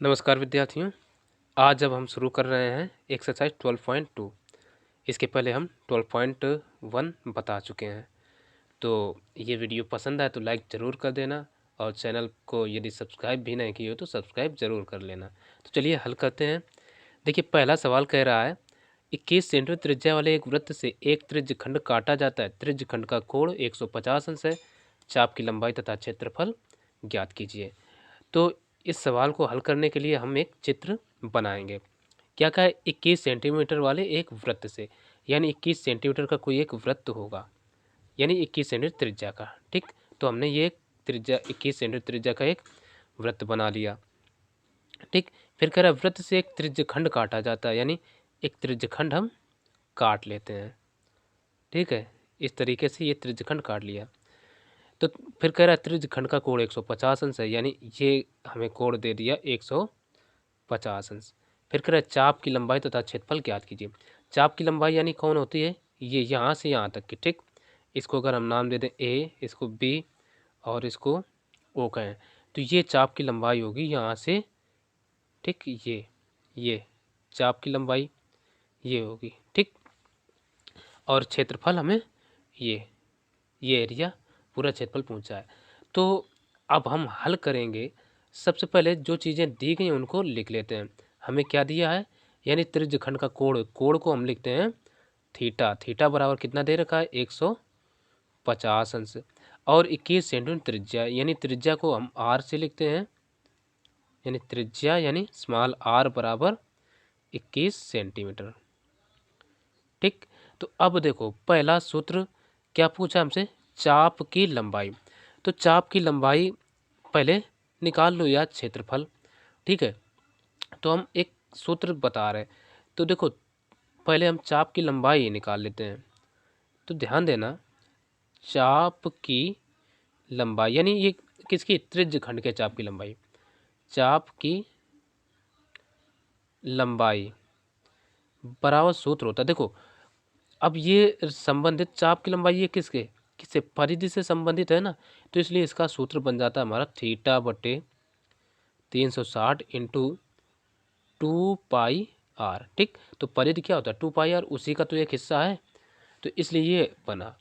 नमस्कार विद्यार्थियों। आज अब हम शुरू कर रहे हैं एक्सरसाइज 12.2। इसके पहले हम 12.1 बता चुके हैं। तो ये वीडियो पसंद आए तो लाइक ज़रूर कर देना और चैनल को यदि सब्सक्राइब भी नहीं किए हो तो सब्सक्राइब ज़रूर कर लेना। तो चलिए हल करते हैं। देखिए पहला सवाल कह रहा है 21 सेंटीमीटर त्रिज्या वाले एक वृत्त से एक त्रिज्यखंड काटा जाता है। त्रिज्यखंड का कोण 150 अंश है। चाप की लंबाई तथा क्षेत्रफल ज्ञात कीजिए। तो इस सवाल को हल करने के लिए हम एक चित्र बनाएंगे। क्या कहा है 21 सेंटीमीटर वाले एक वृत्त से, यानी 21 सेंटीमीटर का कोई एक वृत्त होगा, यानी 21 सेंटीमीटर त्रिज्या का। ठीक, तो हमने ये त्रिज्या 21 सेंटीमीटर त्रिज्या का एक वृत्त बना लिया। ठीक, फिर कह रहा है वृत्त से एक त्रिज्यखंड काटा जाता है, यानी एक त्रिज्यखंड हम काट लेते हैं। ठीक है, इस तरीके से ये त्रिज्यखंड काट लिया। तो फिर कह रहा है त्रिज्यखंड का कोण 150 अंश है, यानी ये हमें कोण दे दिया 150 अंश। फिर कह रहा है चाप की लंबाई तथा क्षेत्रफल ज्ञात कीजिए। चाप की लंबाई यानी कौन होती है, ये यहाँ से यहाँ तक की। ठीक, इसको अगर हम नाम दे दें ए, इसको बी और इसको ओ कहें, तो ये चाप की लंबाई होगी यहाँ से। ठीक, ये चाप की लंबाई ये होगी। ठीक, और क्षेत्रफल हमें ये एरिया पूरा क्षेत्रफल पूछा है। तो अब हम हल करेंगे। सबसे पहले जो चीज़ें दी गई हैं उनको लिख लेते हैं। हमें क्या दिया है, यानी त्रिज्यखंड का कोण को हम लिखते हैं थीटा। थीटा बराबर कितना दे रखा है 150 अंश। और 21 सेंटीमीटर त्रिज्या, यानी त्रिज्या को हम आर से लिखते हैं, यानी त्रिज्या यानी स्मॉल आर बराबर 21 सेंटीमीटर। ठीक, तो अब देखो पहला सूत्र क्या पूछा हमसे, चाप की लंबाई। तो चाप की लंबाई पहले निकाल लो या क्षेत्रफल। ठीक है, तो हम एक सूत्र बता रहे हैं। तो देखो पहले हम चाप की लंबाई निकाल लेते हैं। तो ध्यान देना, चाप की लंबाई यानी ये किसकी, त्रिज्यखंड के चाप की लंबाई। चाप की लंबाई बराबर सूत्र होता है, देखो अब ये संबंधित चाप की लंबाई ये किससे परिधि से संबंधित है ना, तो इसलिए इसका सूत्र बन जाता है हमारा थीटा बटे 360 इंटू 2πr। ठीक, तो परिधि क्या होता है 2πr, उसी का तो एक हिस्सा है, तो इसलिए ये बना।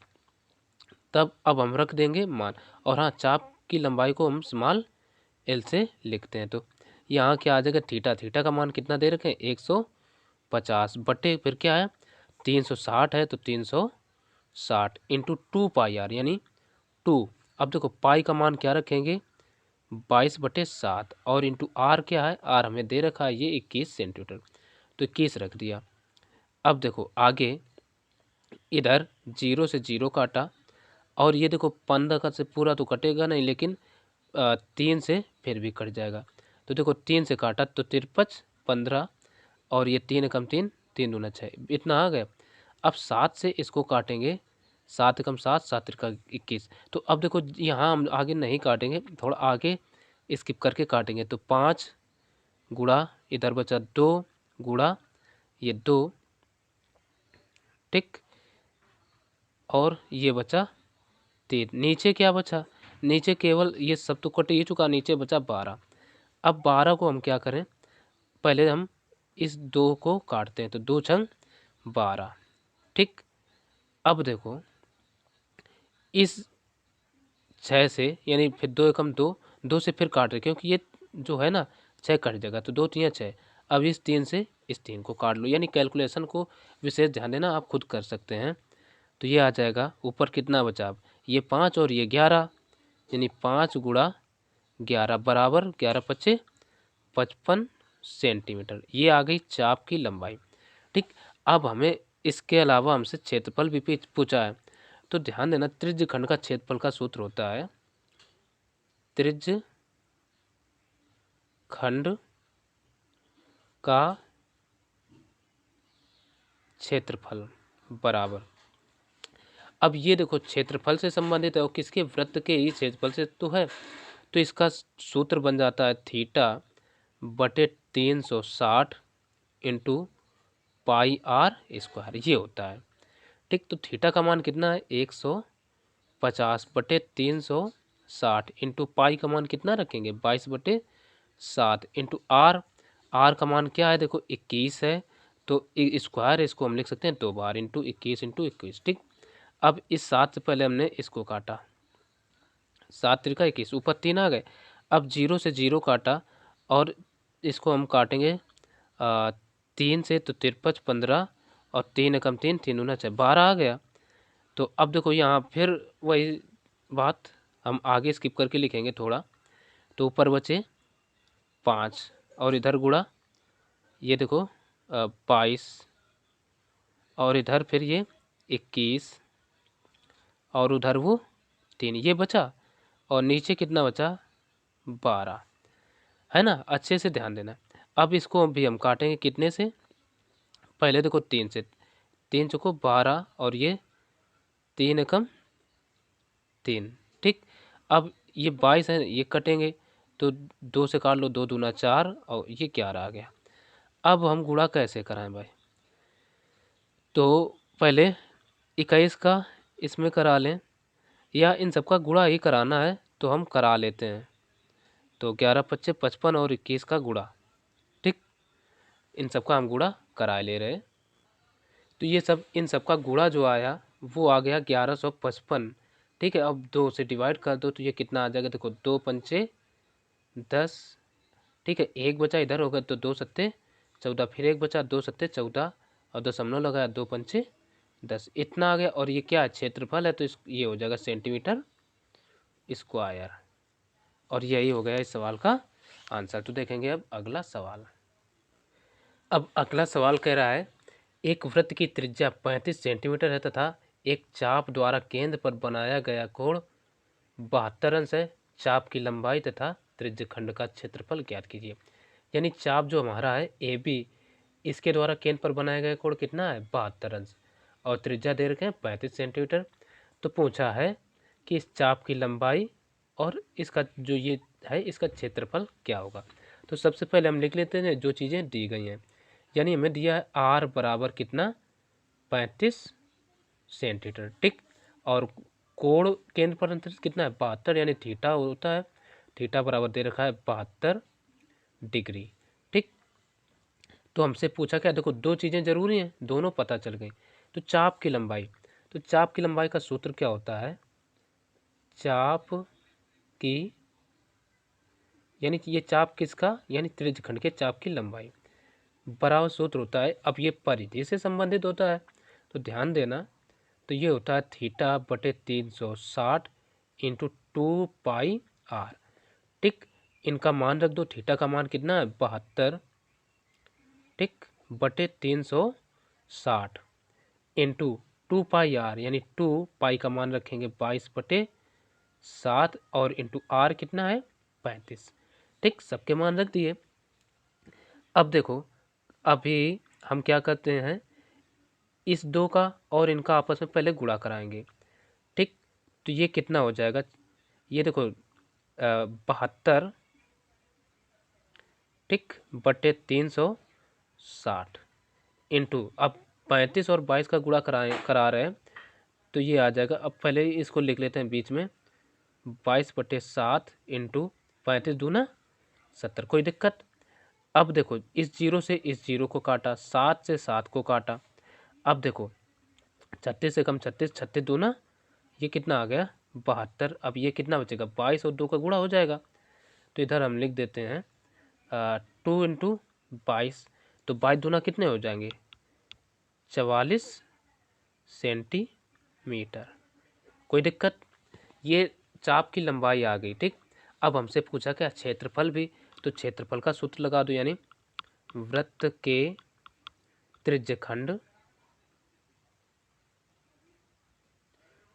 तब अब हम रख देंगे मान, और हाँ चाप की लंबाई को हम स्मॉल एल से लिखते हैं। तो यहाँ क्या आ जाएगा, थीटा। थीटा का मान कितना दे रखे हैं 150 बटे फिर क्या है 360 है, तो 360 इंटू 2πr यानी 2। अब देखो पाई का मान क्या रखेंगे 22/7, और इंटू आर क्या है, आर हमें दे रखा है ये 21 सेंटीमीटर, तो 21 रख दिया। अब देखो आगे इधर 0 से 0 काटा, और ये देखो 15 का से पूरा तो कटेगा नहीं, लेकिन 3 से फिर भी कट जाएगा। तो देखो 3 से काटा तो 53 15, और ये 3 कम 3 3 दूना 6, इतना आ गया। अब 7 से इसको काटेंगे, 7 कम 7 7 का 21। तो अब देखो यहाँ हम आगे नहीं काटेंगे, थोड़ा आगे स्किप करके काटेंगे। तो 5 गुणा इधर बचा 2 गुणा ये 2। ठीक, और ये बचा 3। नीचे क्या बचा, नीचे केवल ये सब तो कट ही चुका, नीचे बचा 12। अब 12 को हम क्या करें, पहले हम इस 2 को काटते हैं, तो 2 छंग 12। ठीक, अब देखो इस 6 से, यानी फिर 2 एकम 2, 2 से फिर काट रहे क्योंकि ये जो है ना 6 कट जाएगा, तो 2 3 6। अब इस 3 से इस 3 को काट लो, यानी कैलकुलेशन को विशेष ध्यान देना, आप खुद कर सकते हैं। तो ये आ जाएगा ऊपर कितना बचा, अब ये 5 और ये 11, यानी 5 गुणा 11 बराबर 11 पच्चे 55 सेंटीमीटर। ये आ गई चाप की लंबाई। ठीक, अब हमें इसके अलावा हमसे क्षेत्रफल भी पूछा है। तो ध्यान देना त्रिज्यखंड का क्षेत्रफल का सूत्र होता है त्रिज्यखंड का क्षेत्रफल बराबर, अब ये देखो क्षेत्रफल से संबंधित है और किसके, वृत्त के ही क्षेत्रफल से तो है, तो इसका सूत्र बन जाता है थीटा बटे 360 इंटू पाई आर स्क्वायर, ये होता है। ठीक, तो थीटा का मान कितना है 150 बटे 360 इंटू पाई का मान कितना रखेंगे 22/7। 7 इंटू आर, आर का मान क्या है देखो 21 है, तो स्क्वायर है, इसको हम लिख सकते हैं 2 बार इंटू 21, ठीक। अब इस 7 से पहले हमने इसको काटा, 7 त्रिका 21, ऊपर 3 आ गए। अब 0 से 0 काटा और इसको हम काटेंगे 3 से, तो 53 15 और 3 एकम 3, 3 दूना 6, 12 आ गया। तो अब देखो यहाँ फिर वही बात हम आगे स्किप करके लिखेंगे थोड़ा, तो ऊपर बचे 5 और इधर गुणा, ये देखो 22 और इधर फिर ये 21 और उधर वो 3, ये बचा और नीचे कितना बचा 12, है ना। अच्छे से ध्यान देना। अब इसको भी हम काटेंगे कितने से, पहले देखो 3 से, 3 चौको 12 और ये 3 एकम 3, ठीक। अब ये 22 है, ये कटेंगे तो 2 से काट लो, 2 दूना 4 और ये 11 आ गया। अब हम गुणा कैसे कराएं भाई, तो पहले 21 का इसमें करा लें, या इन सबका गुणा ही कराना है तो हम करा लेते हैं। तो 11 पच्चे 55 और 21 का गुणा, ठीक, इन सबका हम गुणा करा ले रहे। तो ये सब इन सबका गुणा जो आया वो आ गया 1155, ठीक है। अब 2 से डिवाइड कर दो तो ये कितना आ जाएगा, देखो 2 पंचे 10, ठीक है। एक बचा इधर होगा तो 2 सत्ते 14, फिर एक बचा 2 सत्ते 14 और दशमलव लगाया, 2 पंचे 10, इतना आ गया। और ये क्या क्षेत्रफल है, तो ये हो जाएगा सेंटीमीटर स्क्वायर। और यही हो गया इस सवाल का आंसर। तो देखेंगे अब अगला सवाल। अब अगला सवाल कह रहा है, एक वृत्त की त्रिज्या 35 सेंटीमीटर है तथा एक चाप द्वारा केंद्र पर बनाया गया कोण 72 अंश है। चाप की लंबाई तथा त्रिज्यखंड का क्षेत्रफल ज्ञात कीजिए। यानी चाप जो हमारा है ए बी, इसके द्वारा केंद्र पर बनाया गया कोण कितना है 72 अंश, और त्रिज्या दे रखे हैं 35 सेंटीमीटर। तो पूछा है कि इस चाप की लंबाई और इसका जो ये है इसका क्षेत्रफल क्या होगा। तो सबसे पहले हम लिख लेते हैं जो चीज़ें दी गई हैं। यानी हमें दिया है आर बराबर कितना 35 सेंटीमीटर, ठीक। और कोण केंद्र पर अंतर कितना है 72, यानी थीटा होता है, थीटा बराबर दे रखा है 72 डिग्री, ठीक। तो हमसे पूछा क्या, देखो दो चीज़ें जरूरी हैं, दोनों पता चल गई। तो चाप की लंबाई, तो चाप की लंबाई का सूत्र क्या होता है, चाप की, यानी कि ये चाप किसका, यानी त्रिज्यखंड के चाप की लंबाई बराबर सूत्र होता है। अब ये परिधि से संबंधित होता है तो ध्यान देना, तो ये होता है थीटा बटे 360 इंटू 2 पाई आर, ठीक। इनका मान रख दो, थीटा का मान कितना है 72, ठीक, बटे 360 इंटू 2 पाई आर, यानी 2 पाई का मान रखेंगे 22/7 और इंटू आर कितना है 35, ठीक। सबके मान रख दिए। अब देखो अभी हम क्या करते हैं, इस दो का और इनका आपस में पहले गुणा कराएंगे, ठीक। तो ये कितना हो जाएगा, ये देखो 72, ठीक, बटे 360 इंटू, अब 35 और 22 का गुणा करा रहे हैं तो ये आ जाएगा। अब पहले इसको लिख लेते हैं बीच में, 22/7 इंटू 35 दूना 70, कोई दिक्कत। अब देखो इस जीरो से इस जीरो को काटा, 7 से 7 को काटा। अब देखो 36 से कम 36, 36 दूना ये कितना आ गया 72। अब ये कितना बचेगा 22 और 2 का गुणा हो जाएगा, तो इधर हम लिख देते हैं 2 इंटू 22, तो 22 दूना कितने हो जाएंगे 44 सेंटीमीटर, कोई दिक्कत। ये चाप की लंबाई आ गई, ठीक। अब हमसे पूछा क्या क्षेत्रफल भी, तो क्षेत्रफल का सूत्र लगा दो, यानी वृत्त के त्रिज्यखंड,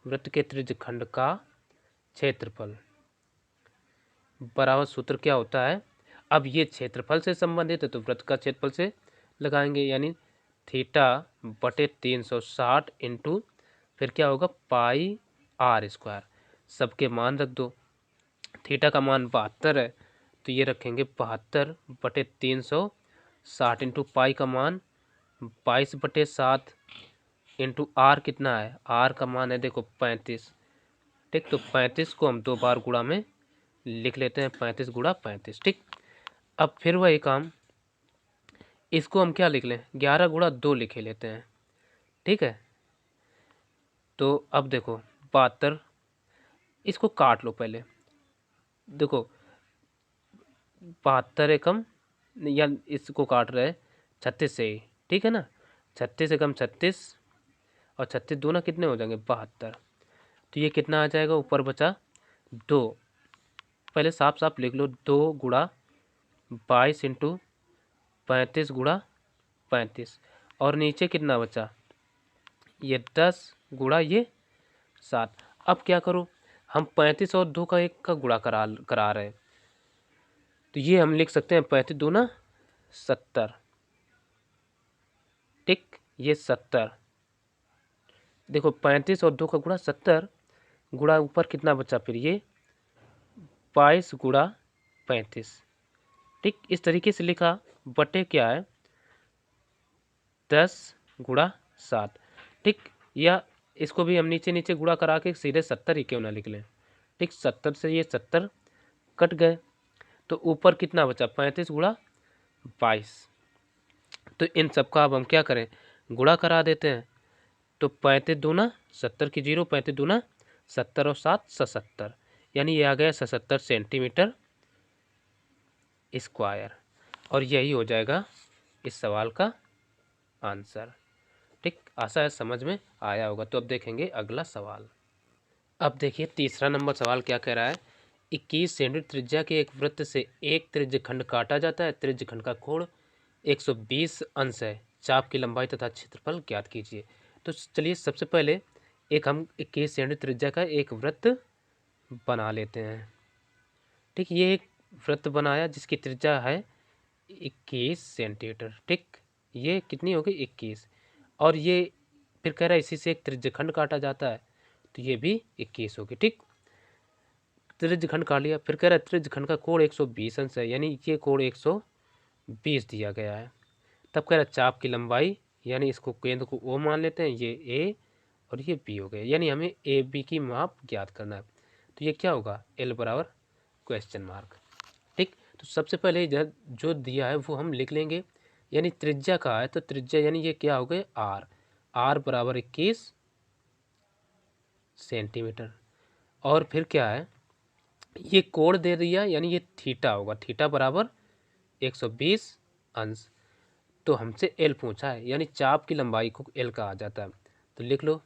वृत्त के त्रिज्यखंड का क्षेत्रफल बराबर सूत्र क्या होता है। अब ये क्षेत्रफल से संबंधित है तो वृत्त का क्षेत्रफल से लगाएंगे, यानी थीटा बटे 360 इंटू फिर क्या होगा पाई आर स्क्वायर, सबके मान रख दो। थीटा का मान 72 है तो ये रखेंगे 72 बटे 360 इंटू पाई का मान 22/7 इंटू आर कितना है, आर का मान है देखो 35, ठीक। तो 35 को हम 2 बार गुणा में लिख लेते हैं, 35 गुणा 35, ठीक। अब फिर वही काम, इसको हम क्या लिख लें, 11 गुणा 2 लिखे लेते हैं, ठीक है। तो अब देखो 72, इसको काट लो पहले, देखो 72 एकम, या इसको काट रहे 36 से ही, ठीक है ना। 36 एकम 36 और 36 दूना कितने हो जाएंगे 72। तो ये कितना आ जाएगा, ऊपर बचा 2, पहले साफ साफ लिख लो, 2 गुणा 22 इंटू 35 गुणा 35, और नीचे कितना बचा, ये 10 गुणा ये 7। अब क्या करूँ, हम 35 और 2 का एक का गुणा करा रहे हैं, तो ये हम लिख सकते हैं 35 दूना 70, ठीक, ये 70। देखो 35 और 2 का गुणा 70, गुणा ऊपर कितना बचा, फिर ये 22 गुणा 35, ठीक, इस तरीके से लिखा, बटे क्या है 10 गुणा 7, ठीक। या इसको भी हम नीचे नीचे गुणा करा के सीधे 70 ही क्यों ना लिख लें, ठीक। 70 से ये 70 कट गए, तो ऊपर कितना बचा 35 गुणा 22। तो इन सब का अब हम क्या करें, गुणा करा देते हैं। तो 35 दूना 70 की 0, 35 दूना 70 और 7 77, यानी ये आ गया 77 सेंटीमीटर स्क्वायर, और यही हो जाएगा इस सवाल का आंसर, ठीक। आशा है समझ में आया होगा। तो अब देखेंगे अगला सवाल। अब देखिए तीसरा नंबर सवाल क्या कह रहा है, 21 सेंटीमीटर त्रिज्या के एक वृत्त से एक त्रिज्यखंड काटा जाता है, त्रिज्यखंड का कोण 120 अंश है, चाप की लंबाई तथा क्षेत्रफल ज्ञात कीजिए। तो चलिए सबसे पहले एक हम 21 सेंटीमीटर त्रिज्या का एक वृत्त बना लेते हैं, ठीक। ये एक वृत्त बनाया जिसकी त्रिज्या है 21 सेंटीमीटर, ठीक। ये कितनी होगी 21, और ये फिर कह रहा है इसी से एक त्रिज्यखंड काटा जाता है, तो ये भी 21 होगी, ठीक। त्रिज्यखंड काट लिया, फिर कह रहा है त्रिज्यखंड का कोण 120 अंश है, यानी ये कोण 120 दिया गया है। तब कह रहा है चाप की लंबाई, यानी इसको केंद्र को ओ मान लेते हैं, ये ए और ये बी हो गए, यानी हमें ए बी की माप ज्ञात करना है। तो ये क्या होगा, एल बराबर क्वेश्चन मार्क, ठीक। तो सबसे पहले जो दिया है वो हम लिख लेंगे, यानी त्रिज्या का है, तो त्रिज्या यानी ये क्या हो गए आर, आर बराबर 21 सेंटीमीटर। और फिर क्या है, ये कोण दे दिया, यानी ये थीटा होगा, थीटा बराबर 120 अंश। तो हमसे एल पूछा है, यानी चाप की लंबाई को एल कहा जाता है, तो लिख लो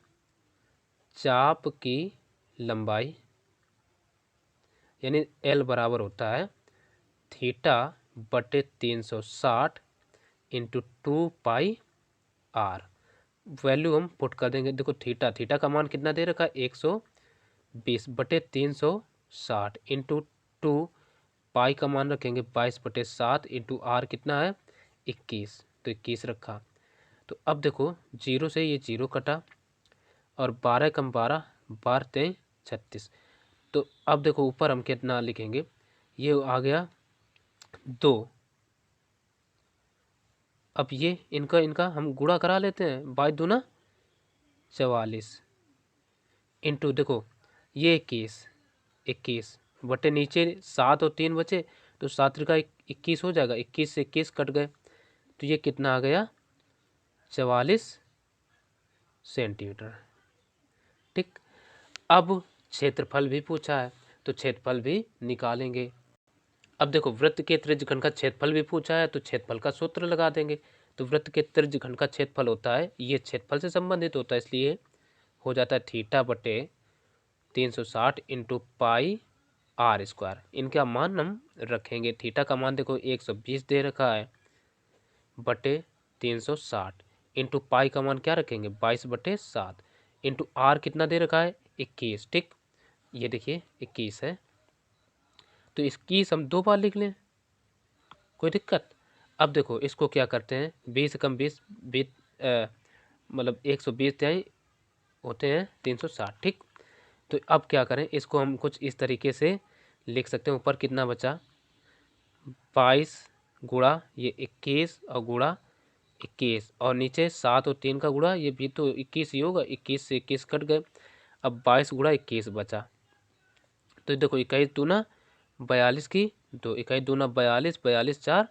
चाप की लंबाई, यानी एल बराबर होता है थीटा बटे 360 इंटू 2 पाई आर। वैल्यू हम पुट कर देंगे, देखो थीटा, थीटा का मान कितना दे रखा है 120 बटे 360 इंटू 2, पाई का मान रखेंगे 22 बटे 7 इंटू आर कितना है 21, तो 21 रखा। तो अब देखो 0 से ये 0 कटा, और 12 कम 12, 12 तेईस 36। तो अब देखो ऊपर हम कितना लिखेंगे, ये आ गया 2। अब ये इनका हम गुणा करा लेते हैं, 22 दूना 44 इंटू देखो ये 21 बटे नीचे 7 और 3 बचे, तो 7 का 21 हो जाएगा, 21 से 21 कट गए, तो ये कितना आ गया 44 सेंटीमीटर, ठीक। अब क्षेत्रफल भी पूछा है, तो क्षेत्रफल भी निकालेंगे। अब देखो वृत्त के त्रिज्यखंड का क्षेत्रफल भी पूछा है, तो क्षेत्रफल का सूत्र लगा देंगे। तो वृत्त के त्रिज्यखंड का क्षेत्रफल होता है, ये क्षेत्रफल से संबंधित होता है, इसलिए हो जाता है थीटा बटे 360 इंटू पाई आर स्क्वायर। इनका मान हम रखेंगे, थीटा का मान देखो 120 दे रखा है बटे 360 इंटू पाई का मान क्या रखेंगे 22 बटे 7 इंटू आर कितना दे रखा है 21, ठीक। ये देखिए 21 है, तो 21 हम 2 बार लिख लें, कोई दिक्कत। अब देखो इसको क्या करते हैं, 20 कम 20 मतलब 120 त्याई होते हैं 360, ठीक। तो अब क्या करें, इसको हम कुछ इस तरीके से लिख सकते हैं, ऊपर कितना बचा 22 गुणा ये 21 और गुणा 21, और नीचे 7 और 3 का गुणा, ये भी तो 21 ही होगा, 21 से 21 कट गए, अब 22 गुणा 21 बचा। तो देखो 21 दूना 42 की 2 इकाई 2 ना 42, 42 4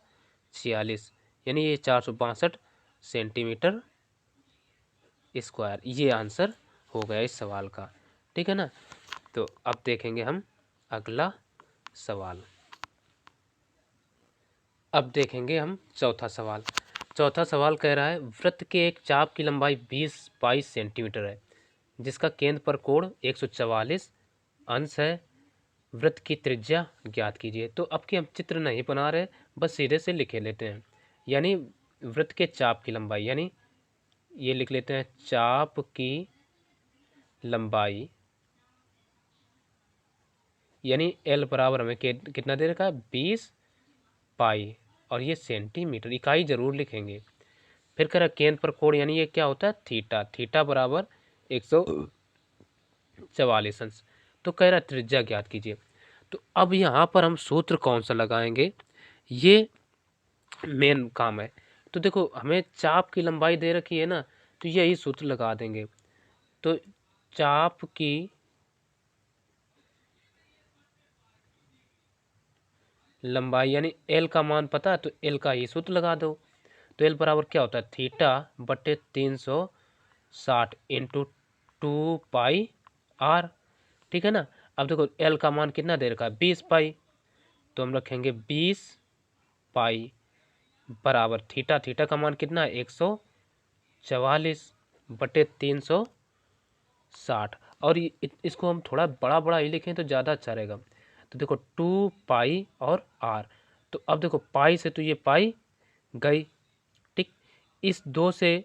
46, यानी ये 462 सेंटीमीटर स्क्वायर। ये आंसर हो गया इस सवाल का। ठीक है ना। तो अब देखेंगे हम अगला सवाल। अब देखेंगे हम चौथा सवाल। चौथा सवाल कह रहा है वृत्त के एक चाप की लंबाई 20-22 सेंटीमीटर है, जिसका केंद्र पर कोण 144 अंश है। वृत्त की त्रिज्या ज्ञात कीजिए। तो अब की हम चित्र नहीं बना रहे, बस सीधे से लिखे लेते हैं। यानी वृत्त के चाप की लंबाई, यानी ये लिख लेते हैं चाप की लंबाई, यानी एल बराबर हमें कितना दे रखा है 20 पाई, और ये सेंटीमीटर, इकाई जरूर लिखेंगे। फिर कह रहा केंद्र पर कोण, यानी ये क्या होता है थीटा, थीटा बराबर 144 अंश। तो कह रहा त्रिज्या ज्ञात कीजिए। तो अब यहाँ पर हम सूत्र कौन सा लगाएंगे, ये मेन काम है। तो देखो हमें चाप की लंबाई दे रखी है ना, तो यही सूत्र लगा देंगे। तो चाप की लंबाई यानी एल का मान पता है, तो एल का ही सूत्र लगा दो। तो एल बराबर क्या होता है थीटा बटे 360 इंटू 2 पाई आर। ठीक है ना। अब देखो एल का मान कितना दे रखा है 20 पाई, तो हम रखेंगे 20 पाई बराबर थीटा, थीटा का मान कितना है 144 बटे 360, और इसको हम थोड़ा बड़ा बड़ा ही लिखें तो ज़्यादा अच्छा रहेगा। तो देखो 2 पाई और आर। तो अब देखो पाई से तो ये पाई गई, ठीक। इस 2 से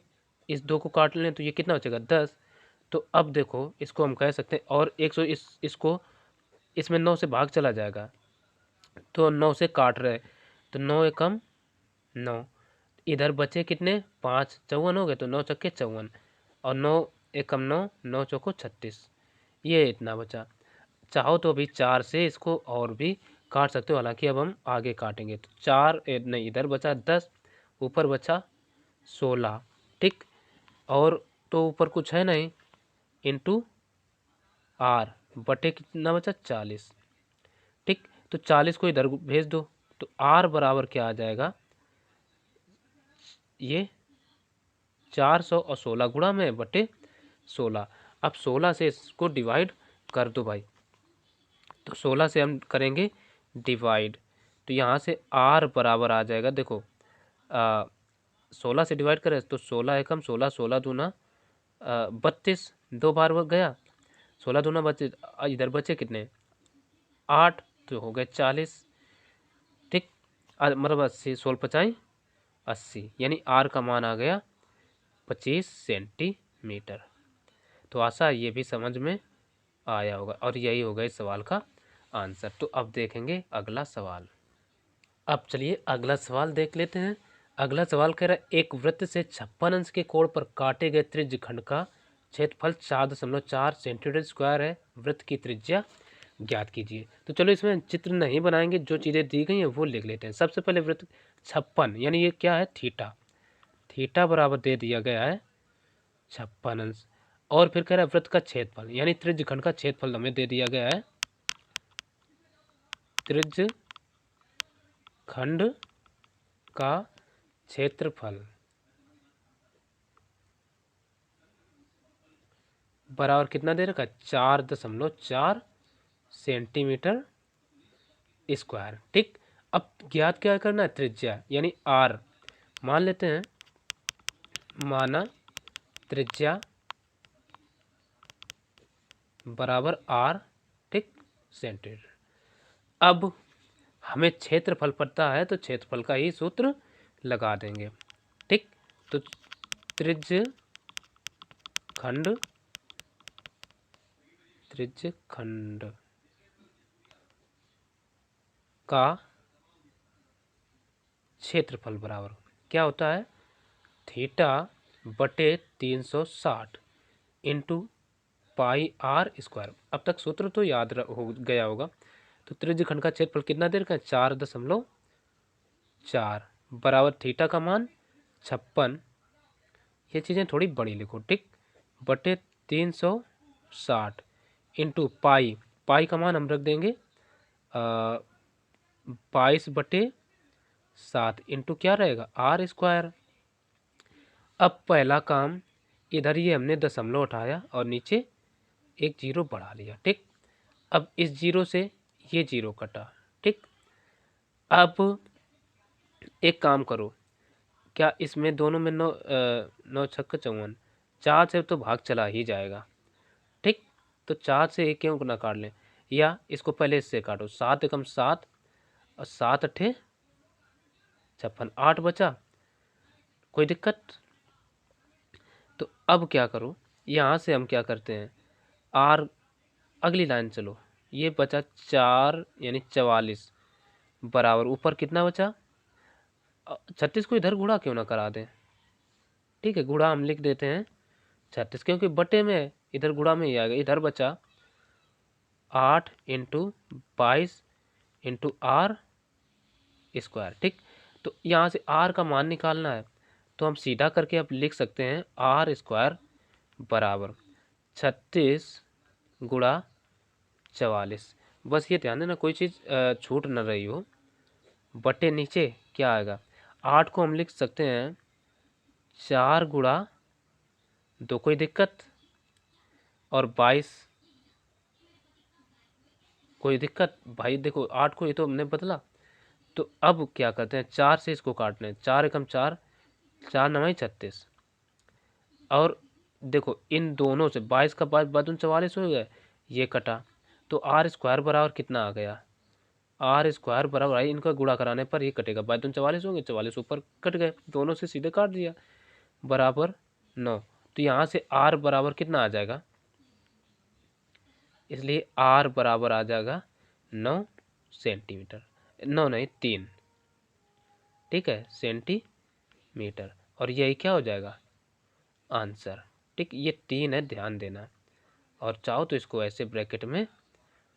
इस 2 को काट लें तो ये कितना बचेगा 10। तो अब देखो इसको हम कह सकते हैं, और 100 इसको इसमें 9 से भाग चला जाएगा, तो 9 से काट रहे, तो 9 एकम 9, इधर बचे कितने 5, 54 हो गए, तो 9 चक्के 54, और 9 एकम 9, 9 चौको 36, ये इतना बचा। चाहो तो अभी 4 से इसको और भी काट सकते हो, हालांकि अब हम आगे काटेंगे। तो 4 नहीं, इधर बचा 10, ऊपर बचा 16, ठीक। और तो ऊपर कुछ है नहीं, इंटू आर बटे कितना बचा 40, ठीक। तो 40 को इधर भेज दो, तो आर बराबर क्या आ जाएगा, ये 400 और 16 गुणा में बटे 16। अब 16 से इसको डिवाइड कर दो भाई, तो 16 से हम करेंगे डिवाइड, तो यहाँ से आर बराबर आ जाएगा, देखो 16 से डिवाइड करें तो 16 एकम 16, 16 दूना 32, 2 बार वो गया, 16 दूना 32, इधर बचे कितने 8, तो हो गए 40, ठीक। मतलब 80, 16 × 80, यानी आर का मान आ गया 25 सेंटीमीटर। तो आशा ये भी समझ में आया होगा, और यही होगा इस सवाल का आंसर। तो अब देखेंगे अगला सवाल। अब चलिए अगला सवाल देख लेते हैं। अगला सवाल कह रहा है एक वृत्त से 56 अंश के कोण पर काटे गए त्रिज्य खंड का क्षेत्रफल 4.4 सेंटीमीटर स्क्वायर है, वृत्त की त्रिज्या ज्ञात कीजिए। तो चलो इसमें चित्र नहीं बनाएंगे, जो चीज़ें दी गई हैं वो लिख लेते हैं। सबसे पहले वृत्त 56, यानी ये क्या है थीटा, थीटा बराबर दे दिया गया है 56 अंश। और फिर कह रहा है वृत्त का क्षेत्रफल, यानी त्रिज्य खंड का क्षेत्रफल हमें दे दिया गया है, त्रिज्य खंड का क्षेत्रफल बराबर कितना दे रखा है 4.4 सेंटीमीटर स्क्वायर, ठीक। अब ज्ञात क्या करना है त्रिज्या, यानी आर मान लेते हैं, माना त्रिज्या बराबर आर, ठीक, सेंटीमीटर। अब हमें क्षेत्रफल पता है, तो क्षेत्रफल का ही सूत्र लगा देंगे, ठीक। तो त्रिज्य खंड का क्षेत्रफल बराबर क्या होता है थीटा बटे 360 इंटू पाई आर स्क्वायर। अब तक सूत्र तो याद हो गया होगा। तो त्रिज्य खंड का क्षेत्रफल कितना देर का है 4.4 बराबर थीटा का मान 56, ये चीज़ें थोड़ी बड़ी लिखो, ठीक, बटे 360 इंटू पाई, पाई का मान हम रख देंगे 22/7 इंटू क्या रहेगा आर स्क्वायर। अब पहला काम, इधर ये हमने दशमलव उठाया और नीचे एक जीरो बढ़ा लिया, ठीक। अब इस जीरो से ये जीरो कटा, ठीक। अब एक काम करो, क्या इसमें दोनों में 9×6 = 54, 4 से तो भाग चला ही जाएगा, ठीक। तो 4 से एक क्यों ना काट लें, या इसको पहले इससे काटो, 7 एकम 7 और 7 अट्ठे 56, 8 बचा, कोई दिक्कत। तो अब क्या करो, यहाँ से हम क्या करते हैं, आर अगली लाइन चलो, ये बचा 4 यानी 44 बराबर ऊपर कितना बचा 36 को इधर गुणा क्यों ना करा दें, ठीक है, गुणा हम लिख देते हैं 36 क्योंकि बटे में है, इधर गुणा में ही आएगा। इधर बचा 8 × 22 × आर स्क्वायर, ठीक। तो यहाँ से आर का मान निकालना है, तो हम सीधा करके अब लिख सकते हैं आर स्क्वायर बराबर 36 × 44। बस ये ध्यान देना कोई चीज़ छूट न रही हो। बटे नीचे क्या आएगा, 8 को हम लिख सकते हैं 4 × 2, कोई दिक्कत, और 22 कोई दिक्कत भाई। देखो 8 को ये तो हमने बदला, तो अब क्या करते हैं 4 से इसको काटना है, 4 एकम 4, 4 9 36, और देखो इन दोनों से 22 का 22 44 हो गया, ये कटा, तो आर स्क्वायर बराबर कितना आ गया, आर स्क्वायर बराबर आई, इनका गुणा कराने पर ये कटेगा, 22 44 हो गए, 44 ऊपर कट गए, दोनों से सीधे काट दिया, बराबर 9। तो यहाँ से आर बराबर कितना आ जाएगा, इसलिए आर बराबर आ जाएगा 9 सेंटीमीटर, 9 नहीं 3, ठीक है, सेंटीमीटर, और यही क्या हो जाएगा आंसर, ठीक। ये 3 है, ध्यान देना, और चाहो तो इसको ऐसे ब्रैकेट में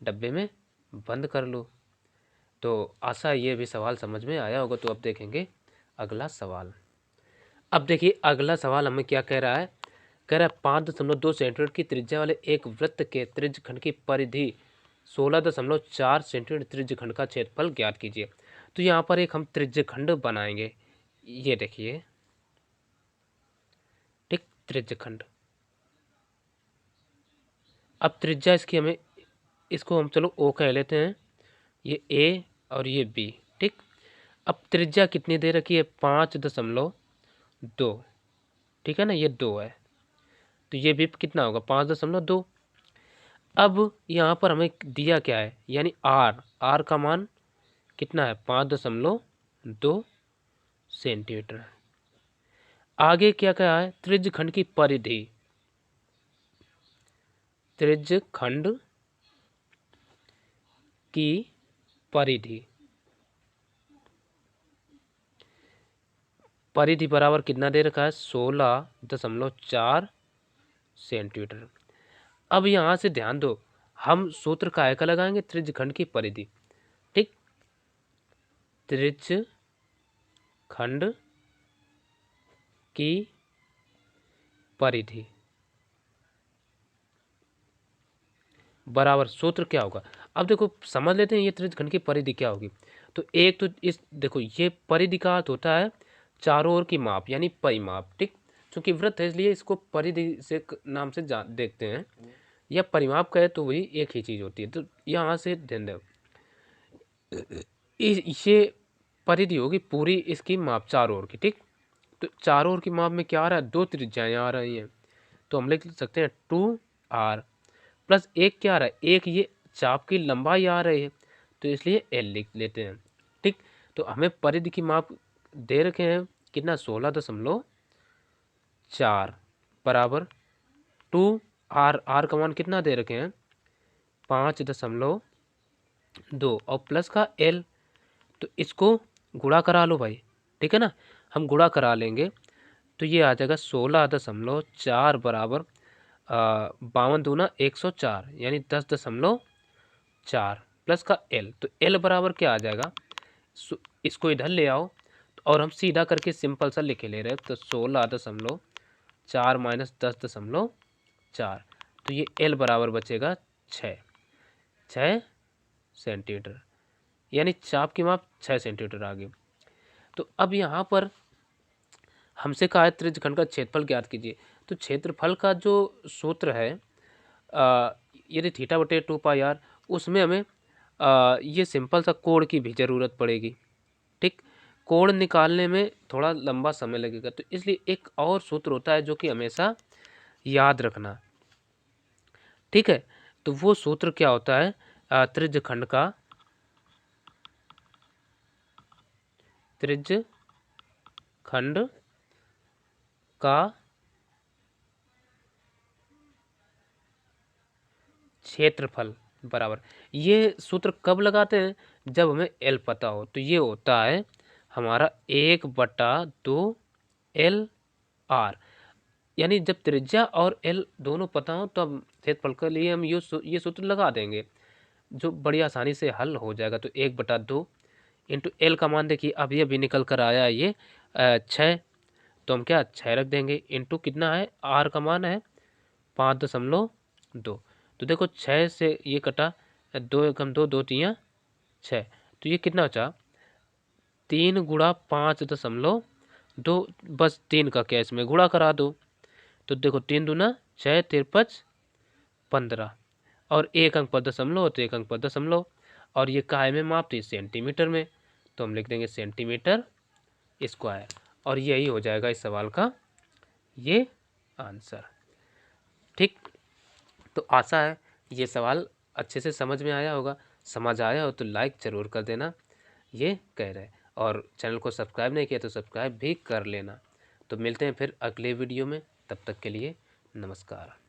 डब्बे में बंद कर लो। तो आशा ये भी सवाल समझ में आया होगा। तो अब देखेंगे अगला सवाल। अब देखिए अगला सवाल हमें क्या कह रहा है, कह रहा है 5.2 सेंटीमीटर की त्रिज्या वाले एक वृत्त के त्रिज्यखंड की परिधि 16.4 सेंटीमीटर त्रिज्यखंड का क्षेत्रफल ज्ञात कीजिए। तो यहाँ पर एक हम त्रिज्यखंड बनाएंगे, ये देखिए, ठीक, त्रिज्यखंड। अब त्रिज्या इसकी हमें, इसको हम चलो ओ कह लेते हैं, ये ए और ये बी, ठीक। अब त्रिज्या कितनी दे रखी है 5.2, ठीक है ना, ये 2 है, तो ये भी कितना होगा 5.2। अब यहाँ पर हमें दिया क्या है, यानी आर का मान कितना है 5.2 सेंटीमीटर। आगे क्या क्या है, त्रिज्यखंड की परिधि, त्रिज्यखंड की परिधि, परिधि बराबर कितना दे रखा है 16.4 सेंटीमीटर। अब यहाँ से ध्यान दो, हम सूत्र काय का लगाएंगे, त्रिज्यखंड की परिधि, ठीक, त्रिज्यखंड की परिधि बराबर सूत्र क्या होगा। अब देखो समझ लेते हैं ये त्रिज्यखंड की परिधि क्या होगी। तो एक तो इस देखो ये परिधि का अर्थ होता है चारों ओर की माप, यानी परिमाप, ठीक। क्योंकि वृत्त है इसलिए इसको परिधि से नाम से देखते हैं, या परिमाप कहे तो वही एक ही चीज होती है। तो यहाँ से ध्यान दो, ये परिधि होगी पूरी इसकी माप चारों ओर की, ठीक। तो चारों ओर की माप में क्या आ रहा है, 2 त्रिज्याएं आ रही हैं, तो हम लिख सकते हैं 2r प्लस एक क्या आ रहा है, एक ये चाप की लंबाई आ रही है, तो इसलिए l लिख लेते हैं, ठीक। तो हमें परिधि की माप दे रखे हैं कितना 16.4 बराबर 2r, r का मान कितना दे रखे हैं 5.2 और प्लस का l, तो इसको गुणा करा लो भाई, ठीक है ना, हम गुणा करा लेंगे तो ये आ जाएगा 16.4 बराबर 52 दूना 104 यानी 10.4 प्लस का l, तो l बराबर क्या आ जाएगा, इसको इधर ले आओ और हम सीधा करके सिंपल सा लिखे ले रहे हैं, तो 16.4 माइनस 10.4, तो ये l बराबर बचेगा 6 सेंटीमीटर। यानी चाप की माप 6 सेंटीमीटर आ गई। तो अब यहाँ पर हमसे कहा है त्रिज्यखंड का क्षेत्रफल ज्ञात कीजिए। तो क्षेत्रफल का जो सूत्र है यदि थीटा बटे 2 पाई r, उसमें हमें ये सिंपल सा कोण की भी ज़रूरत पड़ेगी। ठीक, कोण निकालने में थोड़ा लंबा समय लगेगा, तो इसलिए एक और सूत्र होता है जो कि हमेशा याद रखना। ठीक है, तो वो सूत्र क्या होता है? त्रिज्यखंड का क्षेत्रफल बराबर, ये सूत्र कब लगाते हैं? जब हमें एल पता हो। तो ये होता है हमारा 1/2 L/r, यानी जब त्रिज्या और एल दोनों पता हो तब क्षेत्रफल के लिए हम ये सूत्र लगा देंगे, जो बड़ी आसानी से हल हो जाएगा। तो 1/2 इंटू एल का मान देखिए अभी अभी निकल कर आया है ये 6, तो हम क्या 6 रख देंगे, इंटू कितना है आर का मान है 5.2। तो देखो 6 से ये कटा, 2 एकम 2, 2 तियाँ 6, तो ये कितना बचा 3 गुणा 5.2, बस 3 का क्या इसमें गुणा करा दो। तो देखो 3 दूना 6, 3×5 15, और 1 अंक पर दशमलव, तो 1 अंक पर दशमलव, और ये काहे में मापते हैं? सेंटीमीटर में, तो हम लिख देंगे सेंटीमीटर स्क्वायर, और यही हो जाएगा इस सवाल का ये आंसर। ठीक, तो आशा है ये सवाल अच्छे से समझ में आया होगा। समझ आया हो तो लाइक ज़रूर कर देना, ये कह रहे, और चैनल को सब्सक्राइब नहीं किया तो सब्सक्राइब भी कर लेना। तो मिलते हैं फिर अगले वीडियो में, तब तक के लिए नमस्कार।